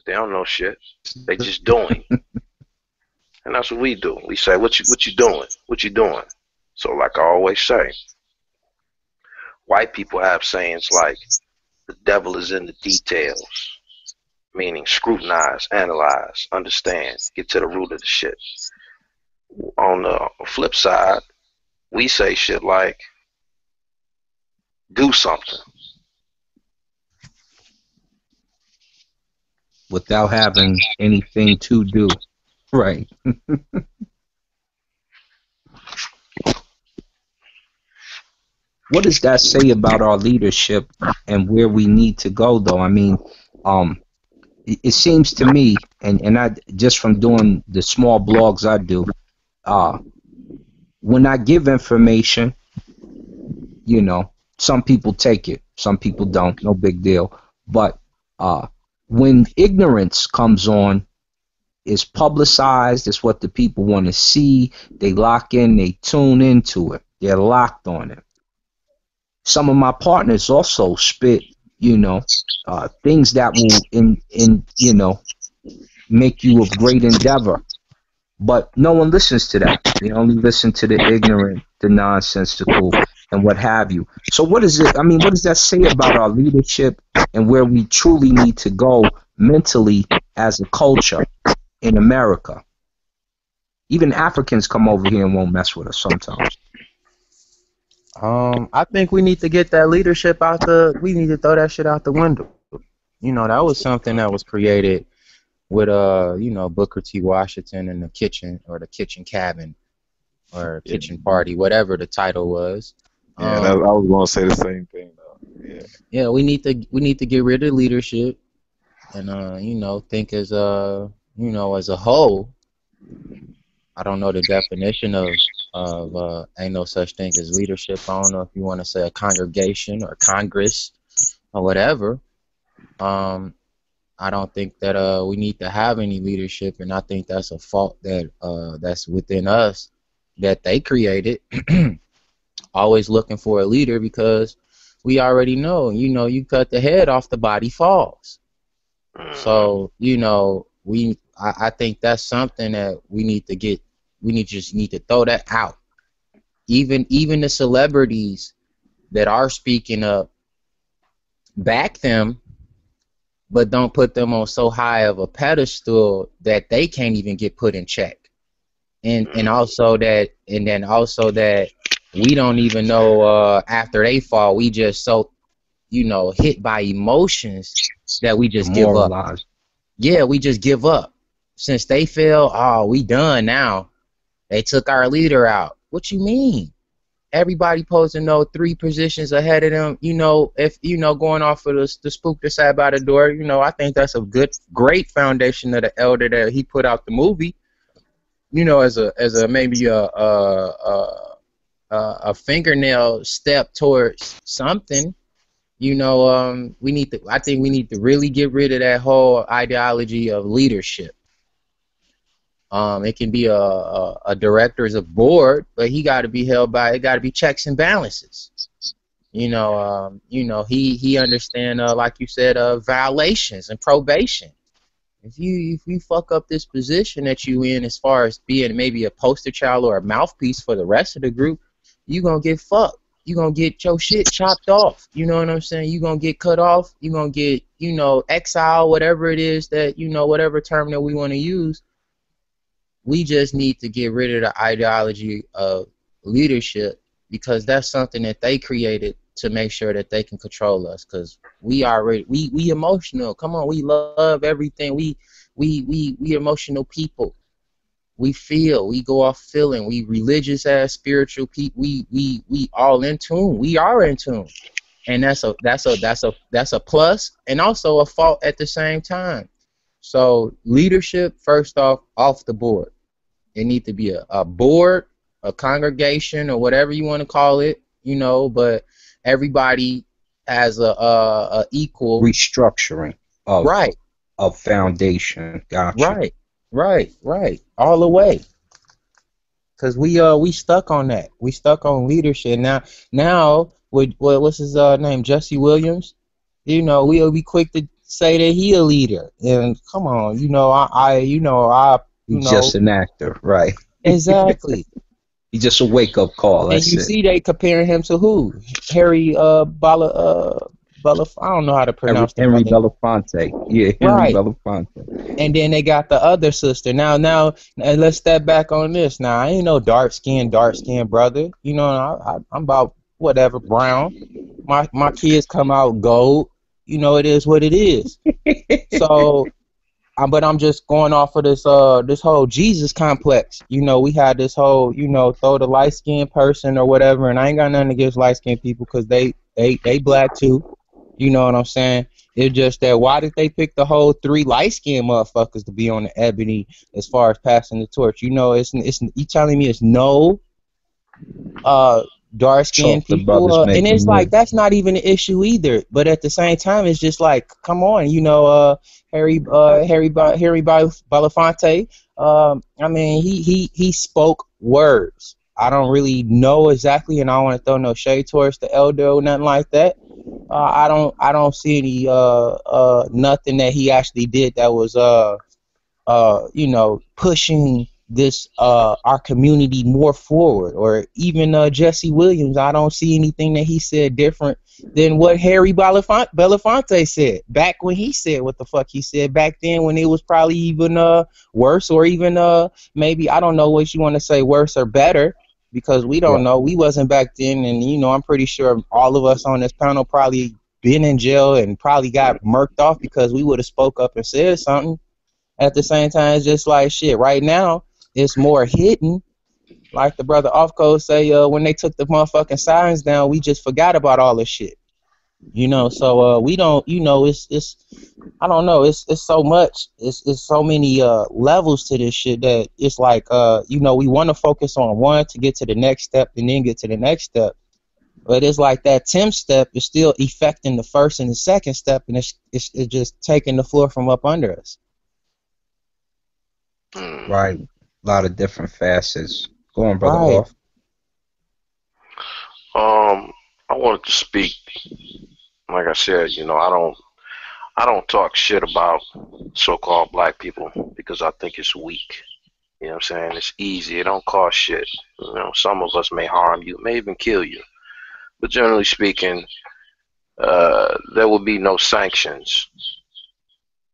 They don't know shit. They just doing. And that's what we do. We say, what you doing? What you doing? So like I always say, white people have sayings like, the devil is in the details, meaning scrutinize, analyze, understand, get to the root of the shit. On the flip side, we say shit like, do something. Without having anything to do. Right. What does that say about our leadership and where we need to go, though? I mean, it seems to me, and I just from doing the small blogs I do, when I give information, you know, some people take it, some people don't, no big deal. But when ignorance comes on, it's publicized, it's what the people want to see, they lock in, they tune into it, they're locked on it. Some of my partners also spit, you know, things that will, you know, make you of great endeavor. But no one listens to that. They only listen to the ignorant, the nonsensical, and what have you. So what is it? I mean, what does that say about our leadership and where we truly need to go mentally as a culture in America? Even Africans come over here and won't mess with us sometimes. I think we need to get that leadership we need to throw that shit out the window. You know, that was something that was created with you know, Booker T. Washington in the kitchen, or the kitchen cabin, or kitchen party, whatever the title was. Yeah, I was gonna say the same thing though. Yeah. Yeah, we need to get rid of leadership, and you know, think as you know, as a whole. I don't know the definition of ain't no such thing as leadership. I don't know if you want to say a congregation or Congress or whatever. I don't think that we need to have any leadership, and I think that's a fault that that's within us that they created. Always looking for a leader, because we already know, you know, you cut the head off, the body falls. So, you know, I think that's something that we need to get. We just need to throw that out. Even the celebrities that are speaking up, back them, but don't put them on so high of a pedestal that they can't even get put in check. And also that we don't even know after they fall, we just so, you know, hit by emotions that we just give up. Yeah, we just give up. Since they feel, oh, we done now. They took our leader out. What you mean? Everybody supposed to know 3 positions ahead of them. You know, if you know, going off of the spook that sat by the door. You know, I think that's a great foundation of the elder that he put out the movie. You know, as a maybe a fingernail step towards something. You know, I think we need to really get rid of that whole ideology of leadership. It can be a director's a board, but he got to be held by, it got to be checks and balances. You know, he understand, like you said, violations and probation. If you fuck up this position that you in, as far as being maybe a poster child or a mouthpiece for the rest of the group, you gonna get fucked. You gonna get your shit chopped off. You know what I'm saying? You gonna get cut off. You gonna get, you know, exile, whatever it is that, you know, whatever term that we want to use. We just need to get rid of the ideology of leadership, because that's something that they created to make sure that they can control us. Because we emotional. Come on, we love everything. We emotional people. We feel. We go off feeling. We religious ass spiritual people. We all in tune. We are in tune, and that's a plus and also a fault at the same time. So leadership, first off the board. It needs to be a board, a congregation, or whatever you want to call it, you know, but everybody has a equal restructuring of foundation. Gotcha. Right. All the way. Cause we stuck on that. We stuck on leadership. Now with what's his name, Jesse Williams. You know, we'll be quick to say that he a leader. And come on, He's just an actor, right? exactly. He's just a wake-up call. And That's you it. see they comparing him to who? Harry I don't know how to pronounce the Henry brother. Belafonte. Yeah, Henry Right. Belafonte. And then they got the other sister. Now, let's step back on this. Now, I ain't no dark skinned brother. You know, I'm about whatever brown. My kids come out gold. You know, it is what it is. So, but I'm just going off of this whole Jesus complex. You know, we had this whole, throw the light skinned person or whatever, and I ain't got nothing against light skinned people because they black too. You know what I'm saying? It's just that why did they pick the whole 3 light skinned motherfuckers to be on the ebony as far as passing the torch? You know, it's you telling me it's no dark skinned Chocolate people, brothers and making it's like moves. that's not even an issue either. But at the same time, it's just like, come on, Harry Belafonte. I mean, he spoke words. I don't really know exactly, and I don't want to throw no shade towards the elder or nothing like that. I don't see any nothing that he actually did that was pushing this our community more forward, or even Jesse Williams. I don't see anything that he said different than what Harry Belafonte said back when he said what the fuck he said back then, when it was probably even worse, or even maybe, I don't know what you want to say, worse or better, because we don't know. We wasn't back then, and I'm pretty sure all of us on this panel probably been in jail and probably got murked off because we would have spoke up and said something. At the same time, it's just like shit. Right now, it's more hidden. Like the brother Offco say, when they took the motherfucking signs down, we just forgot about all this shit. So we don't. It's I don't know. It's so much. It's so many levels to this shit that it's like we want to focus on one to get to the next step and then get to the next step. But it's like that 10th step is still affecting the first and the second step, and it's just taking the floor from up under us. Right. A lot of different facets. Go on, brother Right. Off. I wanted to speak. Like I said, I don't talk shit about so-called black people because I think it's weak. You know what I'm saying? It's easy. It don't cost shit. Some of us may harm you, may even kill you. But generally speaking, there will be no sanctions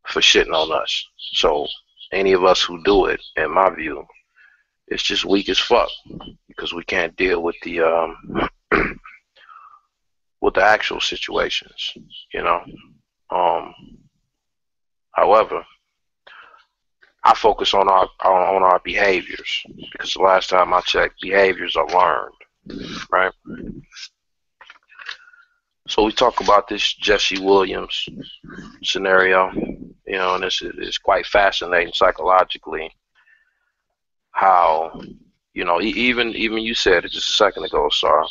for shitting on us. So any of us who do it, in my view, it's just weak as fuck because we can't deal with the with the actual situations, However, I focus on our behaviors because the last time I checked, behaviors are learned, right? So we talk about this Jesse Williams scenario, and this is quite fascinating psychologically. How, even you said it just a second ago, sir.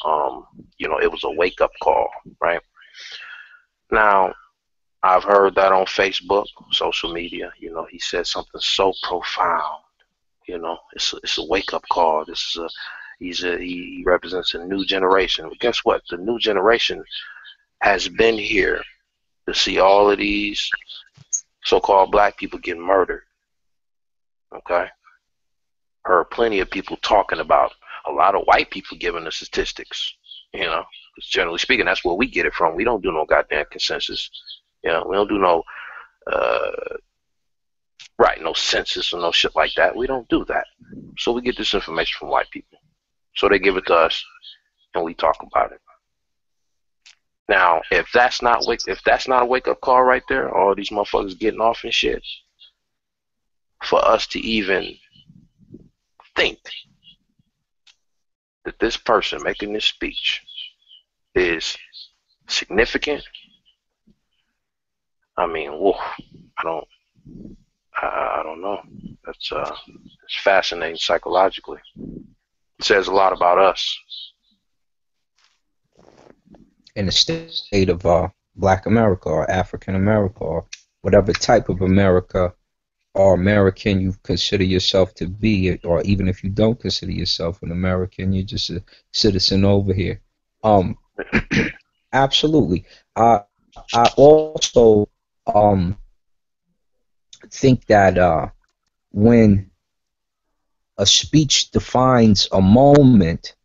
It was a wake up call, right? Now, I've heard that on Facebook, social media. He said something so profound. It's a wake up call. He represents a new generation. But guess what? The new generation has been here to see all of these so-called black people get murdered. Okay? Heard plenty of people talking about a lot of white people giving the statistics. Because generally speaking, that's where we get it from. We don't do no goddamn consensus. We don't do no no census or no shit like that. We don't do that. So we get this information from white people. So they give it to us and we talk about it. Now, if that's not a wake up call right there, all these motherfuckers getting off and shit, for us to even think that this person making this speech is significant, I mean, whoa, I don't know. It's fascinating psychologically. It says a lot about us. In the state of Black America or African America or whatever type of America or American you consider yourself to be, or even if you don't consider yourself an American, you're just a citizen over here. Absolutely. I also um think that when a speech defines a moment,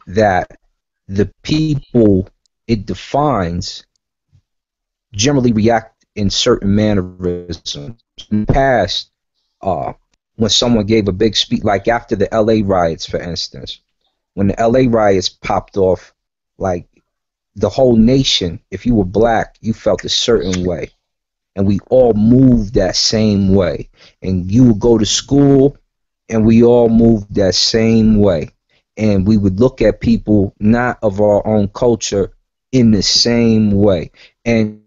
that the people it defines generally react in certain mannerisms. In the past, uh, when someone gave a big speech, like after the LA riots, for instance, when the LA riots popped off, like the whole nation, if you were black, you felt a certain way. And we all moved that same way. And you would go to school, and we all moved that same way. And we would look at people not of our own culture in the same way. And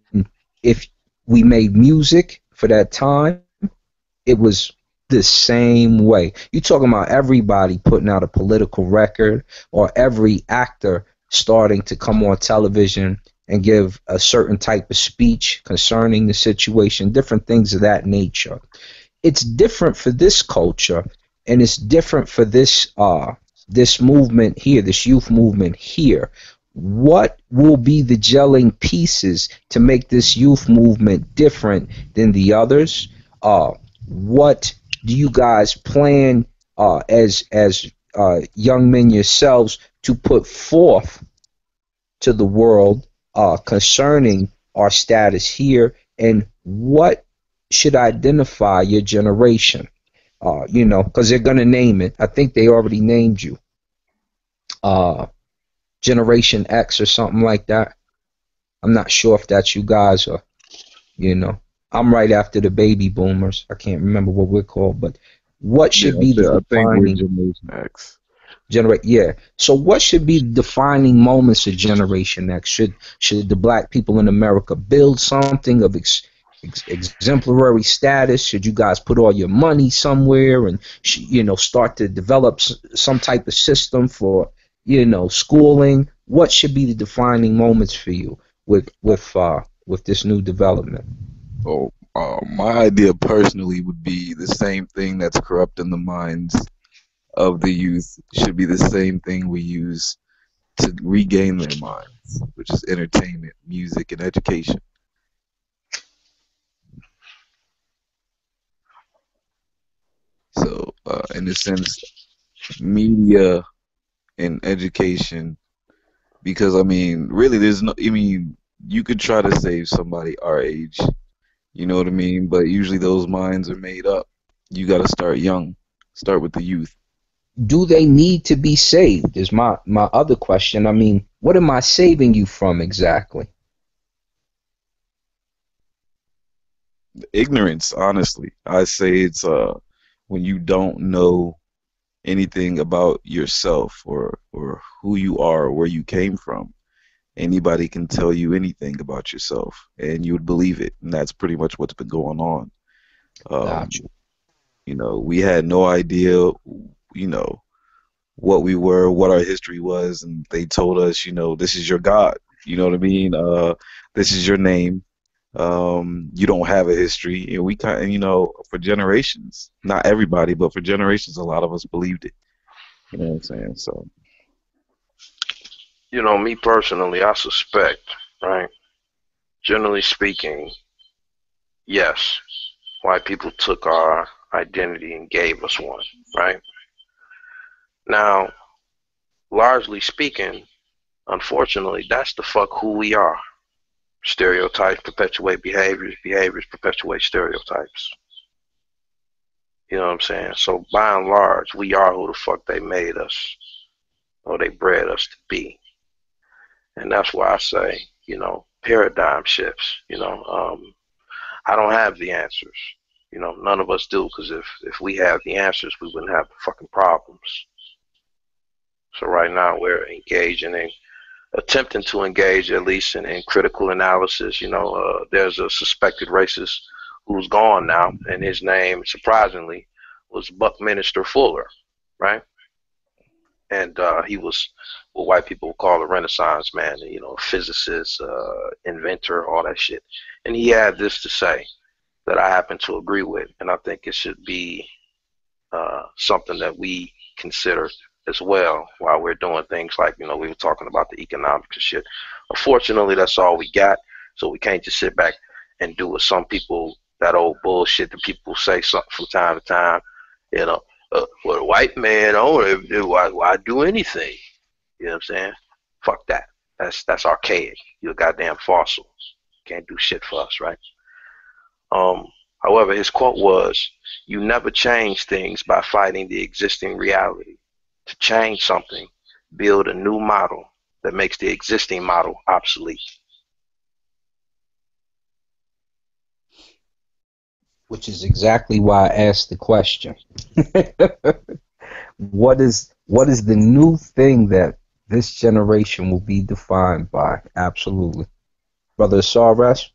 if we made music for that time, it was the same way. You're talking about everybody putting out a political record, or every actor starting to come on television and give a certain type of speech concerning the situation, different things of that nature. It's different for this culture, and it's different for this movement here, this youth movement here. What will be the gelling pieces to make this youth movement different than the others? What do you guys plan as young men yourselves to put forth to the world concerning our status here, and what should identify your generation? Because they're gonna name it. I think they already named you, Generation X or something like that. I'm not sure if that's you guys, or I'm right after the baby boomers. I can't remember what we're called, but what Yeah, should be the I think we're defining Generation X. Yeah. So what should be the defining moments of Generation X? Should the black people in America build something of exemplary status? Should you guys put all your money somewhere and start to develop some type of system for schooling? What should be the defining moments for you with this new development? Oh, my idea personally would be the same thing that's corrupting the minds of the youth should be the same thing we use to regain their minds, which is entertainment, music, and education. So, in a sense, media and education, because I mean, really, you could try to save somebody our age, you know what I mean? But usually those minds are made up. You got to start young, start with the youth. Do they need to be saved is my other question. I mean, what am I saving you from exactly? Ignorance, honestly. I say it's when you don't know anything about yourself or who you are or where you came from. Anybody can tell you anything about yourself and you would believe it. And that's pretty much what's been going on. Gotcha. We had no idea, what we were, what our history was, and they told us, this is your God. You know what I mean? This is your name. You don't have a history, and we kind of, for generations, not everybody, but for generations, a lot of us believed it. You know what I'm saying? So, Me personally, I suspect, right? Generally speaking, yes, white people took our identity and gave us one, right? Now, largely speaking, unfortunately, that's the fuck who we are. Stereotypes perpetuate behaviors, behaviors perpetuate stereotypes. You know what I'm saying? So by and large, we are who the fuck they made us or they bred us to be. And that's why I say, paradigm shifts. I don't have the answers. None of us do, because if we had the answers, we wouldn't have the fucking problems. So right now we're engaging in attempting to engage at least in critical analysis. There's a suspected racist who's gone now, and his name, surprisingly, was Buckminster Fuller, right? And he was what white people would call a Renaissance man, physicist, inventor, all that shit. And he had this to say that I happen to agree with, and I think it should be something that we consider as well while we're doing things like, we were talking about the economics and shit. Unfortunately, that's all we got, so we can't just sit back and do what some people, that old bullshit that people say something from time to time. You know, well, a white man, why do anything? You know what I'm saying? Fuck that. That's archaic. You're a goddamn fossil. Can't do shit for us, right? However, his quote was, "You never change things by fighting the existing reality. To change something, build a new model that makes the existing model obsolete." Which is exactly why I asked the question. What is the new thing that this generation will be defined by? Absolutely. Brother Sarves?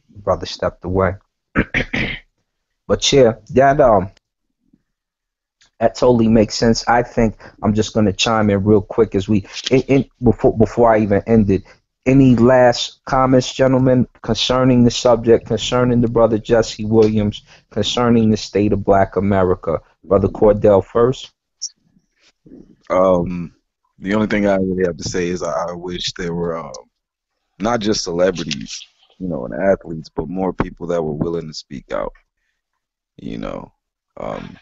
Brother stepped away. But yeah, that totally makes sense. I think I'm just going to chime in real quick as before I even ended. Any last comments, gentlemen, concerning the subject, concerning the brother Jesse Williams, concerning the state of Black America? Brother Cordell first. The only thing I really have to say is I wish there were not just celebrities, you know, and athletes, but more people that were willing to speak out, you know, and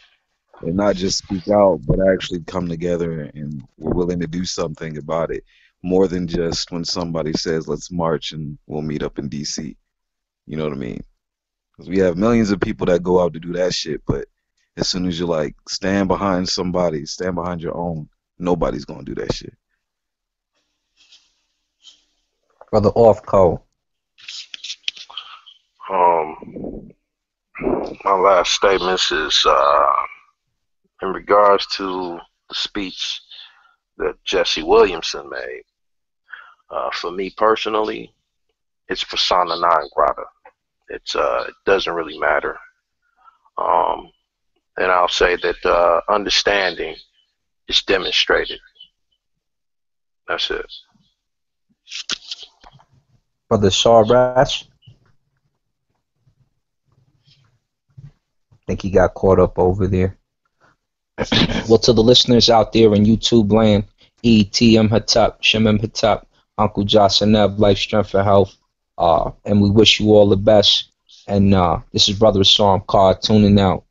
not just speak out, but actually come together and were willing to do something about it, more than just when somebody says, let's march and we'll meet up in D.C. You know what I mean? Because we have millions of people that go out to do that shit, but as soon as you like stand behind somebody, stand behind your own, nobody's gonna do that shit. Brother Offco. My last statements is in regards to the speech that Jesse Williamson made. For me personally, it's persona non grata. It doesn't really matter. And I'll say that understanding is demonstrated. That's it. Brother Sarves. I think he got caught up over there. Well, to the listeners out there in YouTube land, ETM Hatap, Shemem Hatap, Uncle Josanev, life, strength, and health. And we wish you all the best. And this is Brother Assam Card tuning out.